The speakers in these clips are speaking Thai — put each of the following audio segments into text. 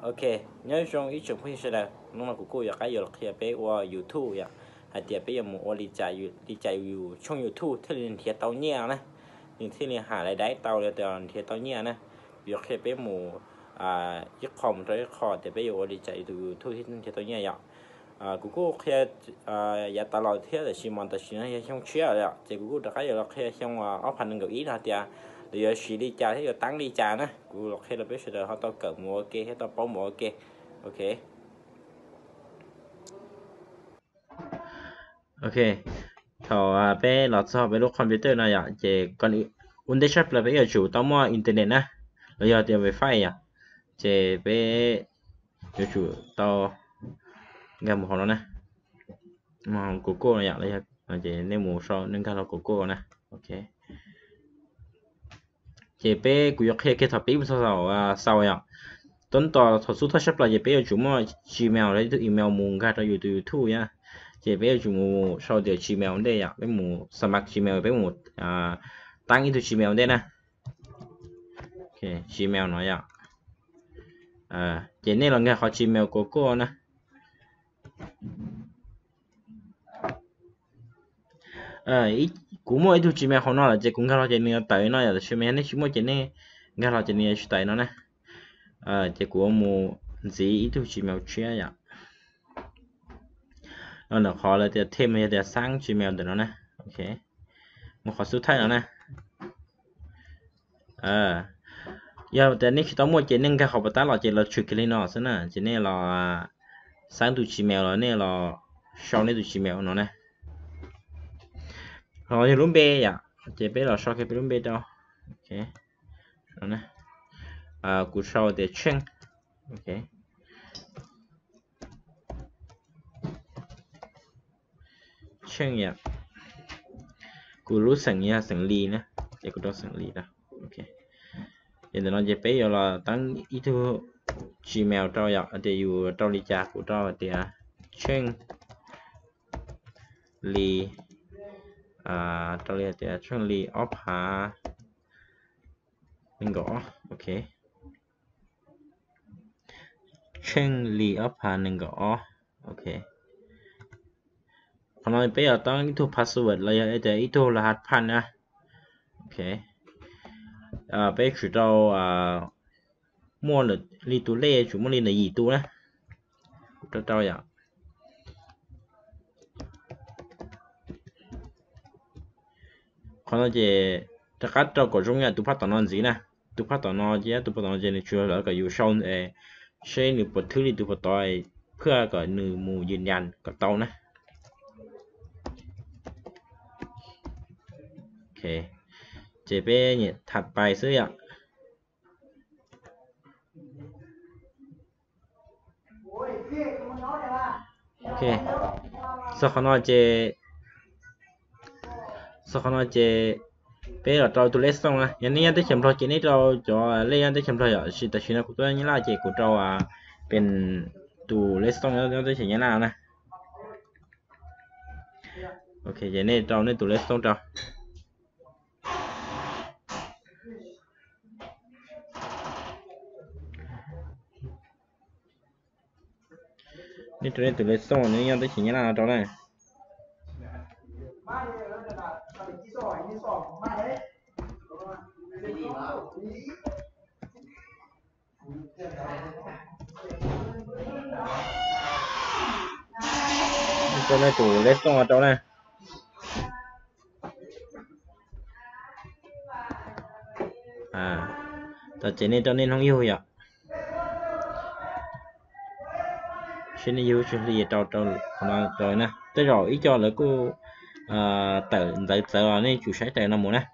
ok nhớ trong ý chung phi sẽ là nó là của cô cái giờ kia bé qua YouTube ya hay tiệp bé một ô đi chạy trong YouTube thế nên thiệt tao nhẹ nè nhưng thế nên hạ lại đáy tao là thiệt tao nhẹ nè giờ kia bé một chiếc khom tới kho tiệp bé ô đi chạy từ YouTube thiệt tao nhẹ ya của cô kia ya tao lo thế là xí mòn tao xí nó trong chia rồi thì của cô cái giờ kia trong ốp hành ngữ ý là tiệp bây giờ xí đi trà thế giờ tăng đi trà nè của khi là biết sẽ họ tao cỡ mua ok hết tao bao mua ok ok ok thọ bé lọt so với lúc computer này ạ chỉ còn undे shop là bây giờ chủ tao mua internet nè bây giờ tiền wifi à chỉ bé giờ chủ tao nghe một hồi nè mà của cô này ạ đây chỉ nên mua so nên cái là của cô nè ok chỉ bé của cái thập bí sau ạ tuầnต่อ thuật số shop là chỉ bé chủ mua Gmail lấy từ email mua cái từ YouTube nhá chỉ bây giờ chúng sau điều Gmail đây ạ với một smart Gmail với một tăng into Gmail đây nè ok Gmail nói ạ chỉ nên là nghe họ Gmail của cô nè ý cũng mỗi into Gmail họ nói là chỉ cũng nghe chỉ nên tới nó là Gmail này chỉ mỗi chỉ nên nghe là chỉ nên tới nó nè chỉ của một gì into Gmail chia ạ nó là họ là thêm để sang Gmail được nó nè ok một họ số thay nó nè giờ tại nếu tao mua chỉ nên cái học bắt đầu chỉ là chụp cái nó xem nè chỉ nên là sáng tụ Gmail rồi nên là sau này tụ Gmail nó nè rồi lúc bé à chỉ bé là sau cái lúc bé đâu ok nó nè cú sau để check ok check ya cú lúc sang ly nè để cú đó sang ly đó ok hiện tại nó chỉ bé giờ là tăng ít thứ Gmail cho ya đểอยู่trong lý trả của cho để check ly cho lý để check ly off hà mình gõ ok check ly off hà mình gõ ok còn nói bây giờ tăng ít thứ password là để ít thứ là hạt pan nha ok bây giờ đâu mua được li tu lê chúng mua li là gì tu nè cho vậy còn nói về tất cả cho có trong nhà tu phát tao nói gì nè tu phát tao nói gì tu phát tao nói gì chưa là cái yêu sau sẽ được một thứ li tu phát taoเพื่อcái nữ mùยืนยันกับtao nè ok chế bé nhỉ thật bài xứ ạ ok sau khi nói chế bé là trâu tụi lết xong nè nhà này tới chậm thôi chỉ này trâu cho lấy tới chậm thôi ạ chỉ tại chuyện của tôi như là chế của trâuเป็นtụi lết xong nó tới chuyện như nào nè ok vậy này trâu này tụi lết xong trâuนี่ตัวนี้ตัวเล็กส่งนี่ยังได้ชิ้นยังไงตัวนั้นตัวนี้ตัวเล็กส่งตัวนั้นแต่เจนี่ตัวนี้น้องยูอ่ะชิ้นนี้ยูชิ้นนี้ตัวตัวนะแต่rồi ý cho là cô tự này chủ sẽ tự nằm một nè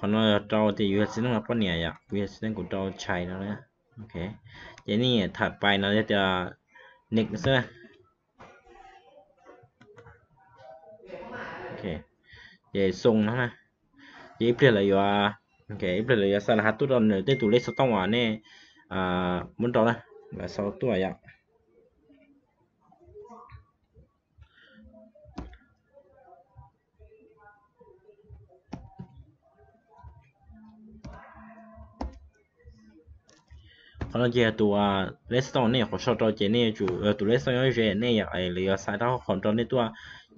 còn nó trâu thì US nó là con nhẹ vậy US của trâu chạy nó nè ok vậy này thật bài nóจะnick nữa ok vậy sung nó nè vậy bây giờ là ok bây giờ là salah satu don để tulis setengah nè muốn trâu nè và sau tuổi ạ 可能这ตัว restaurant เนี่ยเขาชอบตัวเจเนี่ยจูตัว restaurant เจเนี่ยอยากไอ้เรือสายเท่าของตัวในตัว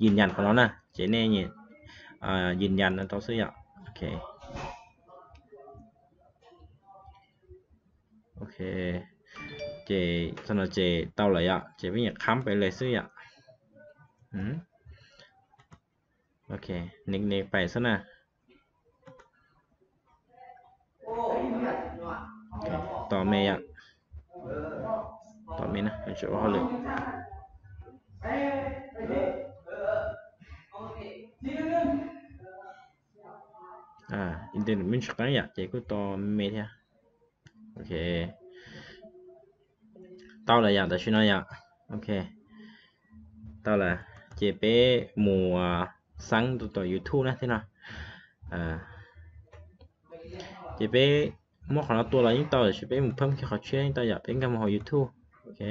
ยืนยันของเรานะเจเนี่ยยืนยันนะตัวซื้อโอเคโอเคเจสำหรับเจเตาเลยเจไม่อยากค้ำไปเลยซื้อโอเคเน็กไปซะนะต่อเมย์ต่อเมย์นะเฉยๆเขาเลยอินเทอร์เน็ตมันชักกันเจก็ต่อเมย์เนี่ยโอเค到了得去那โอเค到了เจเป้หมู่ซังตัว YouTube นะที่น่ะเจเป้หมู่ของเราตัวเรายิ่งต่อเจเป้หมู่เพิ่มแค่เขาเชื่อยิ่งต่ออยากเป็นกันหมู่ของ YouTube โอเค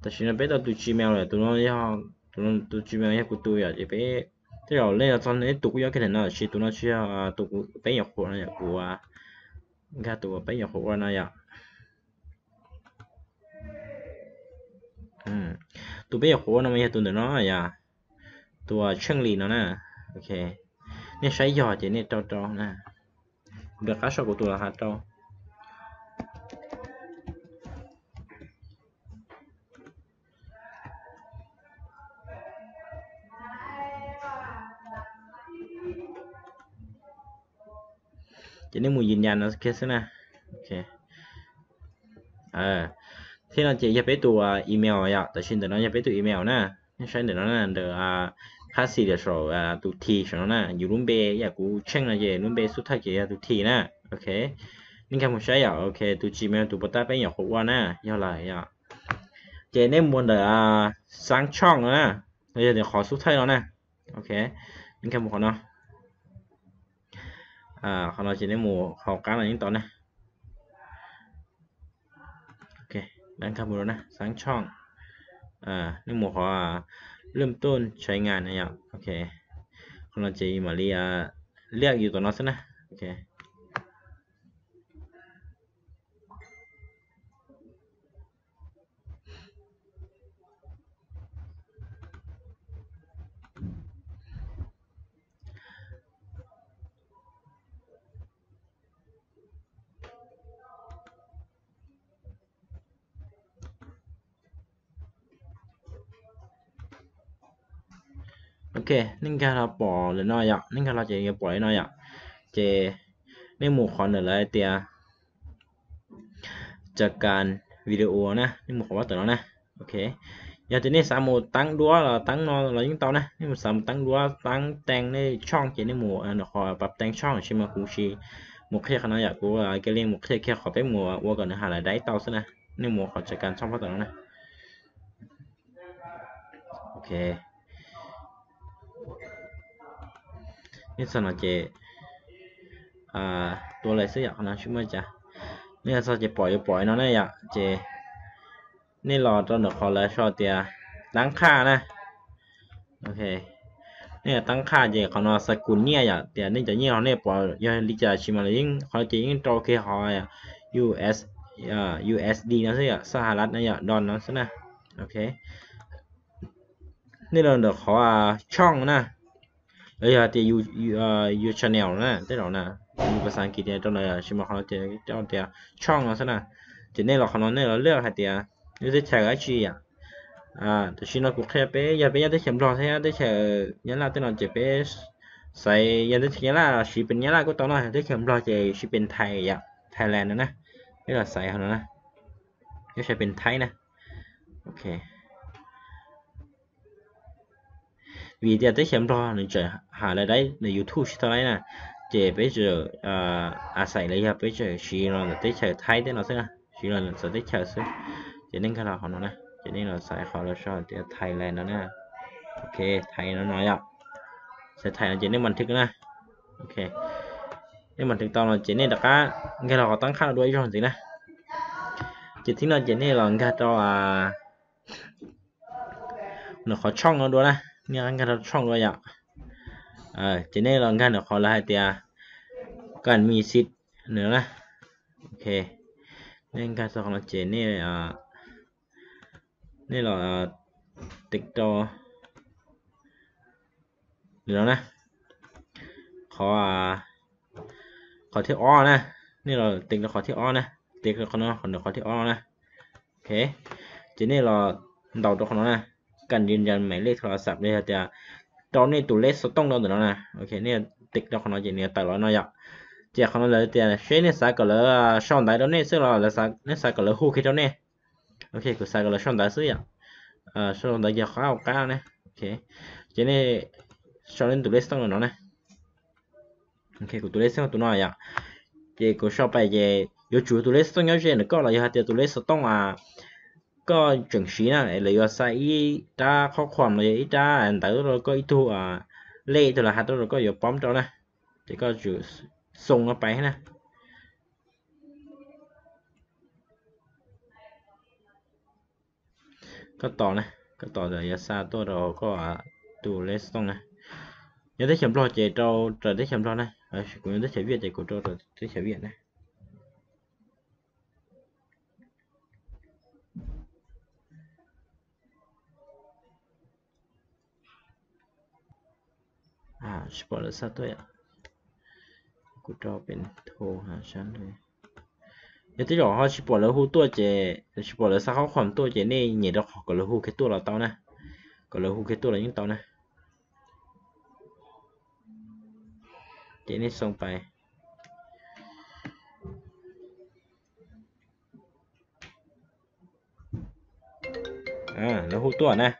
แต่ฉันเป้ตัว Gmail เลยตัวน้องยี่ห้อตัว Gmail ยี่ห้อกูตัวเจเป้ที่เราเล่นตอนนี้ตัวกูอยากแค่ไหนน่ะชีตัวน้องเชื่อตัวกูเป้อยากหัวนะอยากกูก็ตัวเป้อยากหัวนะอยากตัวเป้อยากหัวนะไม่ใช่ตัวเดิมเนาะอยากตัวเชิงลีนะโอเคเนี่ยใช้ยอดเจเนี่ยจอนะเดี๋ยวข้าชอบกูตัวละครับจอจะได้หมู่ยืนยันนะเคสนะโอเคที่เราจะไปตัวอีเมลแต่ชินเดี๋ยวเราจะไปตัวอีเมลนะไม่ใช่เดี๋ยวนั้นเดี๋ยวภาษีเดี๋ยวตัวทีใช่ไหมนะอยู่รุ่นเบย์อยากกูเช่นนะเจรุ่นเบย์สุดท้ายเจตัวทีนะโอเคนี่คำผมใช้โอเคตัว Gmail ตัวปัตตาเป็นอย่างหัวนะย่อไรเจเนี่ยมวนเดี๋ยวสร้างช่องนะเดี๋ยวขอสุดท้ายแล้วนะโอเคนี่คำผมขอเนาะของเราจะได้หมู่เขาการอะไรนี้ต่อนะโอเคด้านข้างบนนะสร้างช่องนี่หมู่เขาเริ่มต้นใช้งานนะโอเคของเราจะมาเรียกอยู่ตัวนั้นซะนะโอเคโอเคนี่ก็เราปล่อยเลยน้อยนี่ก็เราจะปล่อยน้อยเจในหมู่คอนอะไรเตียจากการวิดีโอนะนี่หมู่ของว่าตัวนั้นนะโอเคอยากจะนี่สามหมู่ตั้งดัวเราตั้งนอนเรายิ่งต่อนะนี่หมู่สามตั้งดัวตั้งแต่งในช่องเจในหมู่ขอปรับแต่งช่องใช่ไหมครูชีหมู่แค่ขนาดอยากกูก็เรียกหมู่แค่ขอไปหมู่ว่าก่อนหาอะไรได้ต่อซะนะนี่หมู่ขอจัดการช่องว่าตัวนั้นนะโอเคนี่สนใจตัวอะไรสักอย่างนะช่วยมั้ยจ๊ะนี่เราจะปล่อยnó nàyเจนี่รอตอนเดี๋ยวขอแล้วชอบเตียตั้งค่านะโอเคเนี่ยตั้งค่าเจเขาเนาะสกุลเนี่ยเตียนี่จะเนี่ยเขาเนี่ยปล่อยยังลิจาชิมาเลยยิ่งเขาจะยิ่งโตเคเขาUS USD นะสิสหรัฐนะดอลนะสินะโอเคนี่เราเดี๋ยวขอช่องนะเตียยูชาแนลนะได้หรอนะมีภาษาอังกฤษเนี่ยตรงไหนชิมาเขาจะเตียช่องนะสินะจะเนี่ยเราเขาเนี่ยเราเลือกให้เตียนี่จะใช้อะไรแต่ชิเรากูแค่ไปอย่าไปยัดได้เข็มรอใช่ไหมได้แค่ยันละตัวนั้นจะไปใส่ยันได้ยันละชีเป็นยันละก็ตอนนั้นได้เข็มรอจะชีเป็นไทยไทยแลนด์นะนี่เราใส่เขานะก็ใช้เป็นไทยนะโอเคvì giờ tới xem lo nên chờ hạ lại đấy là YouTube cho đấy nè chị bây giờ xài lấy bây giờ chỉ là tới chờ thay thế nào thế nào chỉ là sẽ tới chờ xíu cho nên cái nào họ nói nè cho nên là xài họ là sao thì thay lại nó nè ok thay nó nói sẽ thay là chỉ nên mình thích nè ok nên mình thực tao là chỉ nên đặt cái nào họ tăng khá là đuôi cho gì nè chỉ thích là chỉ nên là cái cho nó khó trong nó đuôi nè nghe anh cáiช่องด้วยจะเนี่ยลองกันเดี๋ยวขอไล่เตียกันมีสิทธิ์เหนือนะ โอเคnên cái sau nó chế này nên là tích to được nè khó thiết o nè nên là tính là khó thiết o nè tính là còn được khó thiết o nè ok chế này là đầu cho nó nè cầnยืนยันหมายเลขโทรศัพท์เนี่ยจะตอนนี้ตัวเลขสต้องเราเดี๋ยวนะโอเคเนี่ยติ๊กเราของเราจะเนี่ยแต่ละน้อยเจ้าของเราเลยแต่ใช้เนี่ยสายก็เลยช่องใดตอนนี้ซึ่งเราเลยสายเนี่ยสายก็เลยคู่คิดตอนนี้โอเคกูสายก็เลยช่องใดซื้อช่องใดจะเข้าก้าวนะโอเคเจ้าเนี่ยช่องเล่นตัวเลขต้องเราเนาะโอเคกูตัวเลขต้องตัวน้อยเจ้ากูชอบไปเจ้าอยู่จุดตัวเลขต้องเยอะเจ้าเนี่ยก็เราอยากเจ้าตัวเลขต้องก็จังสีนะเลยว่าใส่ตาข้อความเลยตาอันแต่เราก็อีตัวเลขตัวละหัดเราก็อยู่ป้อมตัวนะจะก็จุดส่งไปนะก็ต่อนะก็ต่อจากยาซาตัวเราก็ตัวเลสต้องนะยังได้เขียนรอเจเราจะได้เขียนรอนะกูยังได้เขียนเวียดเจกูเราได้เขียนเวียดนะสปอร์ตซะตัวกูเราเป็นโทรหาฉันเลยยังที่บอกเขาสปอร์ตแล้วหูตัวเจสปอร์ตแล้วซะเขาความตัวเจนี่เหยียดเราขอก็เลยหูแค่ตัวเราเต้านะก็เลยหูแค่ตัวเรายิ่งเต้านะเจนี่ส่งไปแล้วหูตัวนะ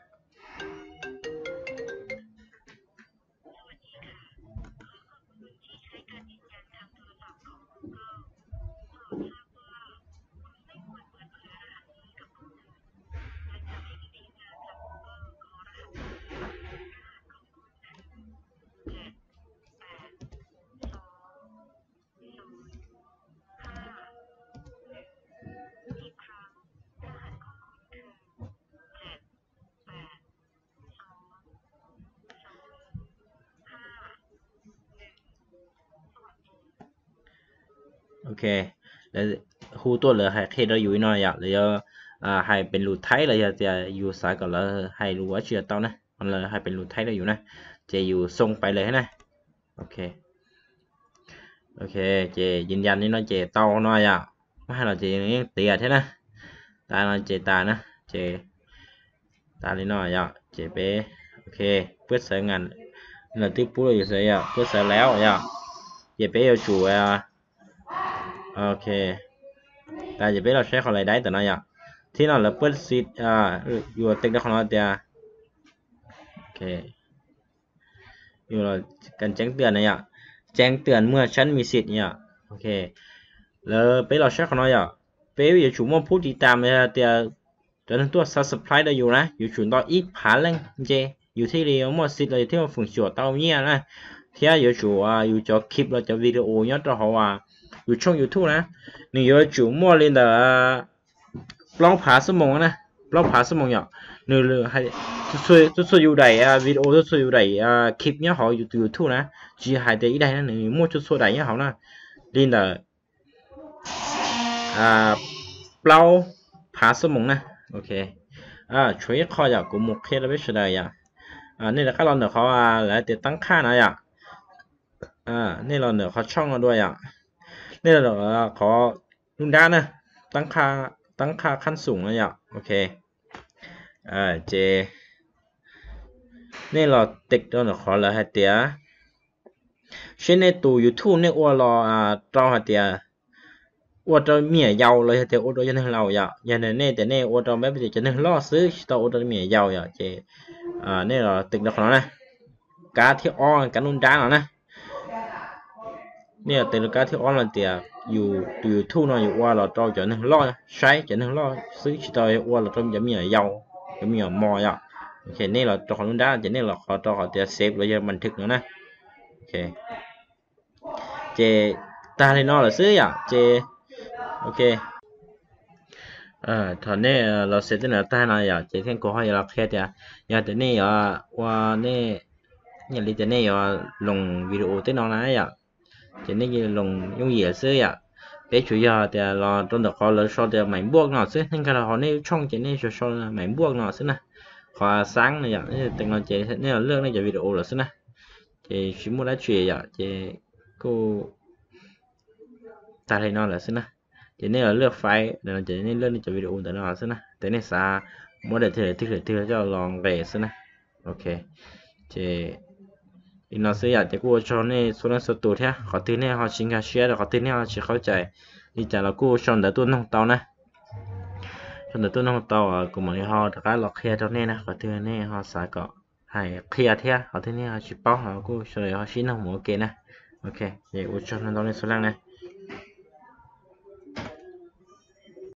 โอเคแล้วหูตัวเหลือให้เคเราอยู่หน่อยหรือให้เป็นรูไทยเราจะอยู่สายก่อนแล้วให้รู้ว่าเชื่อเต้านะมันเลยให้เป็นรูไทยเราอยู่นะจะอยู่ส่งไปเลยนะโอเคเจยืนยันนี่nóเจเต้าหน่อยไม่ให้เราเจนี่เตียthếนะตาเราเจตานะเจตานี่หน่อยเจเป้โอเคเพื่อใช้งานlà tiếp cuối là sẽ cứ sẽ léo giờ bé yêu chủ ok tại giờ bé là sẽ không lại đáy từ nó thế nào là bớt xịt vừa tích được nó thì ok vừa là cần tránh tiền này tránh tiềnเมื่อฉันมีสิทธิ์เนี่ยโอเคแล้วbé là sẽ không nói bé giờ chủ mong phút đi tạm thì cho nên tôi subscribeได้อยู่นะอยู่chủ đó ít phá lên chơiอยู่ที่เรียกว่าสิทธิ์เลยที่ว่าฝึกสวดเต้าเนี่ยนะที่อยู่chủอยู่จอคลิปเราจะวิดีโอเนี่ยจะเขาอยู่ช่อง YouTube นะ你有主默认的ปล้องผาสมองนะปล้องผาสมองอย่างหนึ่งเลยให้ช่วยอยู่ใดวิดีโอช่วยอยู่ใดคลิปเนี่ยเขาอยู่ YouTube นะจีให้ได้ได้นะหนึ่งมั่วช่วยใดเนี่ยเขานะลินเดอปล้องผาสมองนะโอเคช่วยข้ออย่างกูมุกเคสแล้วไม่ใช่ได้นี่แหละก็เราเนี่ยเขาแล้วติดตั้งค่านะนี่เราเนี่ยเขาช่องเราด้วยนี่เราขอลุงด้านนะตั้งค่าขั้นสูงนะโอเคเจนี่เราติดเราเนี่ยขอแล้วให้เตียเช่นในตู้ YouTube เนี่ยว่าเราเราให้เตียว่าเราเมียยาวเลยให้เตียว่าเราจะนึกเราอย่างนี้แต่เนี่ยว่าเราไม่ไปจะนึกล่อซื้อเราว่าเราเมียยาวเจนี่เราติดเราของเรานะการที่อ้อนกันลุงด้านเรานะเนี่ยแต่ละการที่ออนไลน์เตียอยู่ทู่นอยู่ว่าเราต้องจะนึงรอใช้จะนึงรอซื้อชิตอยว่าเราต้องจะมียาวจะมีมอโอเคนี่เราตัวของนุ่นได้จะนี่เราขอตัวของเตียเซฟเราจะบันทึกแล้วนะโอเคเจตาเลยนอเราซื้อเจโอเคตอนนี้เราเสร็จแล้วตาหน่อยเจที่ก็ให้เราแค่เดียวแต่นี่ว่านี่อย่างนี้แต่นี่ลงวิดีโอที่น้องนะchỉ nên như lồng nhung dẻ xưa bé chủ yếu thì là trong đó có là so thì máy buộc nó chứ nên cái là họ nên trong cái này so là máy buộc nó chứ nè họ sáng này vậy tình nó chỉ nên là lương này chỉ video là chứ nè thì chỉ muốn nói chuyện vậy thì cô ta thấy nó là chứ nè chỉ nên là lướt file để nó chỉ nên lướt cho video để nó chứ nè thế này sao muốn để thì cho lòng về chứ nè ok thì nó sẽอยากจะกู้ชนในส่วนสุดตัวที่เขาตีเนี่ยเขาชิงกับเชียร์เขาตีเนี่ยเขาจะเข้าใจนี่จะเรากู้ชนแต่ตัวน้องเตานะชนแต่ตัวน้องเตาอ่ะกูเหมือนเขาแต่ก็หลอกเคลียร์ตัวนี้นะเขาตีเนี่ยเขาสายก็ให้เคลียร์เที่ยเขาตีเนี่ยเขาชิปป้าเขากู้ชนเขาชิ้นหัวเกนะโอเคเดี๋ยวกู้ชนตรงนี้ส่วนแรกนะ